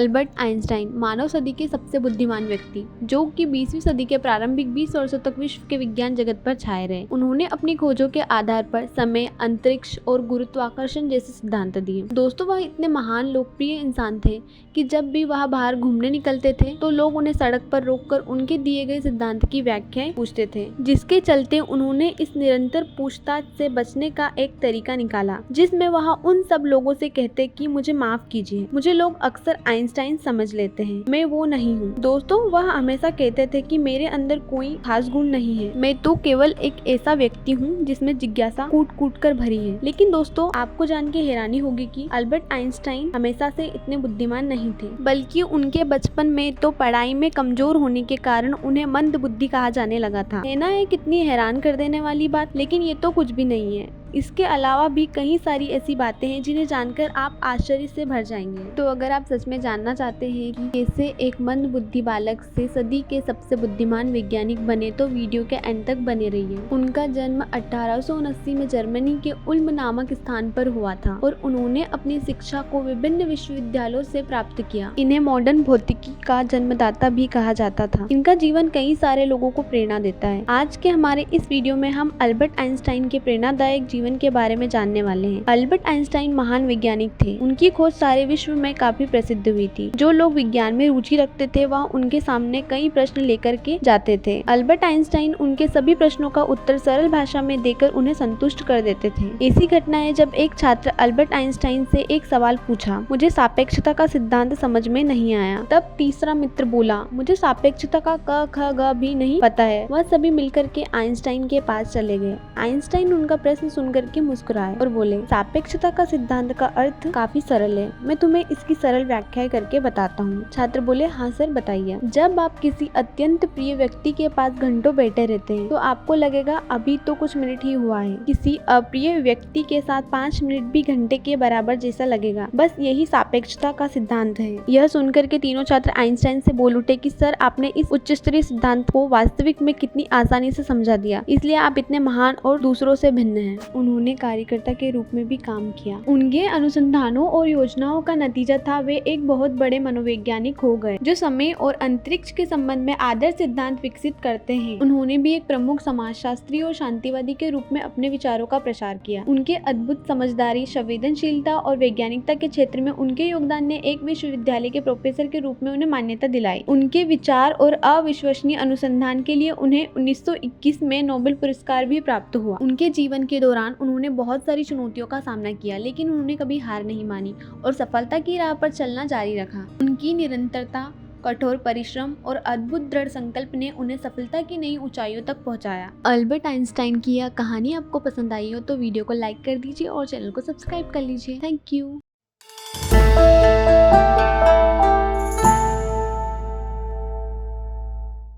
Albert Einstein मानव सदी के सबसे बुद्धिमान व्यक्ति, जो कि 20वीं सदी के प्रारंभिक 20 वर्षों तक विश्व के विज्ञान जगत पर छाए रहे। उन्होंने अपनी खोजों के आधार पर समय, अंतरिक्ष और गुरुत्वाकर्षण जैसे सिद्धांत दिए। दोस्तों, वह इतने महान लोकप्रिय इंसान थे कि जब भी वह बाहर घूमने निकलते थे तो लोग उन्हें सड़क पर रोककर उनके दिए गए सिद्धांत की व्याख्याएं पूछते थे, जिसके चलते उन्होंने इस निरंतर पूछताछ से बचने का एक तरीका निकाला, जिसमें वह उन सब लोगों से कहते कि मुझे माफ कीजिए, मुझे लोग अक्सर आइंस्टाइन समझ लेते हैं, मैं वो नहीं हूँ। दोस्तों, वह हमेशा कहते थे कि मेरे अंदर कोई खास गुण नहीं है, मैं तो केवल एक ऐसा व्यक्ति हूँ जिसमें जिज्ञासा कूट कूट कर भरी है। लेकिन दोस्तों, आपको जान के हैरानी होगी कि अल्बर्ट आइंस्टाइन हमेशा से इतने बुद्धिमान नहीं थे, बल्कि उनके बचपन में तो पढ़ाई में कमजोर होने के कारण उन्हें मंद बुद्धि कहा जाने लगा था। है ना एक कितनी हैरान कर देने वाली बात। लेकिन ये तो कुछ भी नहीं है, इसके अलावा भी कई सारी ऐसी बातें हैं जिन्हें जानकर आप आश्चर्य से भर जाएंगे। तो अगर आप सच में जानना चाहते हैं कि कैसे एक मंद बुद्धि बालक से सदी के सबसे बुद्धिमान वैज्ञानिक बने, तो वीडियो के एंड तक बने रहिए। उनका जन्म 1879 में जर्मनी के उल्म नामक स्थान पर हुआ था और उन्होंने अपनी शिक्षा को विभिन्न विश्वविद्यालयों से प्राप्त किया। इन्हें मॉडर्न भौतिकी का जन्मदाता भी कहा जाता था। इनका जीवन कई सारे लोगों को प्रेरणा देता है। आज के हमारे इस वीडियो में हम अल्बर्ट आइंस्टाइन के प्रेरणादायक जीवन के बारे में जानने वाले हैं। अल्बर्ट आइंस्टाइन महान वैज्ञानिक थे। उनकी खोज सारे विश्व में काफी प्रसिद्ध हुई थी। जो लोग विज्ञान में रुचि रखते थे वह उनके सामने कई प्रश्न लेकर के जाते थे। अल्बर्ट आइंस्टाइन उनके सभी प्रश्नों का उत्तर सरल भाषा में देकर उन्हें संतुष्ट कर देते थे। ऐसी घटना है जब एक छात्र अल्बर्ट आइंस्टाइन से एक सवाल पूछा, मुझे सापेक्षता का सिद्धांत समझ में नहीं आया। तब तीसरा मित्र बोला, मुझे सापेक्षता का क ख ग भी नहीं पता है। वह सभी मिलकर के आइंस्टाइन के पास चले गए। आइंस्टाइन उनका प्रश्न सुनकर के मुस्कुराए और बोले, सापेक्षता का सिद्धांत का अर्थ काफी सरल है, मैं तुम्हें इसकी सरल व्याख्या करके बताता हूँ। छात्र बोले, हाँ सर बताइए। जब आप किसी अत्यंत प्रिय व्यक्ति के पास घंटों बैठे रहते हैं तो आपको लगेगा अभी तो कुछ मिनट ही हुआ है। किसी अप्रिय व्यक्ति के साथ 5 मिनट भी घंटे के बराबर जैसा लगेगा। बस यही सापेक्षता का सिद्धांत है। यह सुनकर के तीनों छात्र आइंस्टाइन से बोल उठे कि सर, आपने इस उच्च स्तरीय सिद्धांत को वास्तविक में कितनी आसानी से समझा दिया, इसलिए आप इतने महान और दूसरों से भिन्न हैं। उन्होंने कार्यकर्ता के रूप में भी काम किया। उनके अनुसंधानों और योजनाओं का नतीजा था वे एक बहुत बड़े मनोवैज्ञानिक हो गए, जो समय और अंतरिक्ष के संबंध में आदर्श सिद्धांत विकसित करते हैं। उन्होंने भी एक प्रमुख समाजशास्त्री और शांतिवादी के रूप में अपने विचारों का प्रसार किया। उनके अद्भुत समझदारी, संवेदनशीलता और वैज्ञानिकता के क्षेत्र में उनके योगदान ने एक विश्वविद्यालय के प्रोफेसर के रूप में उन्हें मान्यता दिलाई। उनके विचार और अविश्वसनीय अनुसंधान के लिए उन्हें 1921 में नोबेल पुरस्कार भी प्राप्त हुआ। उनके जीवन के दौरान उन्होंने बहुत सारी चुनौतियों का सामना किया, लेकिन उन्होंने कभी हार नहीं मानी और सफलता की राह पर चलना जारी रखा। उनकी निरंतरता, कठोर परिश्रम और अद्भुत दृढ़ संकल्प ने उन्हें सफलता की नई ऊंचाइयों तक पहुंचाया। अल्बर्ट आइंस्टाइन की यह कहानी आपको पसंद आई हो तो वीडियो को लाइक कर दीजिए और चैनल को सब्सक्राइब कर लीजिए। Thank you.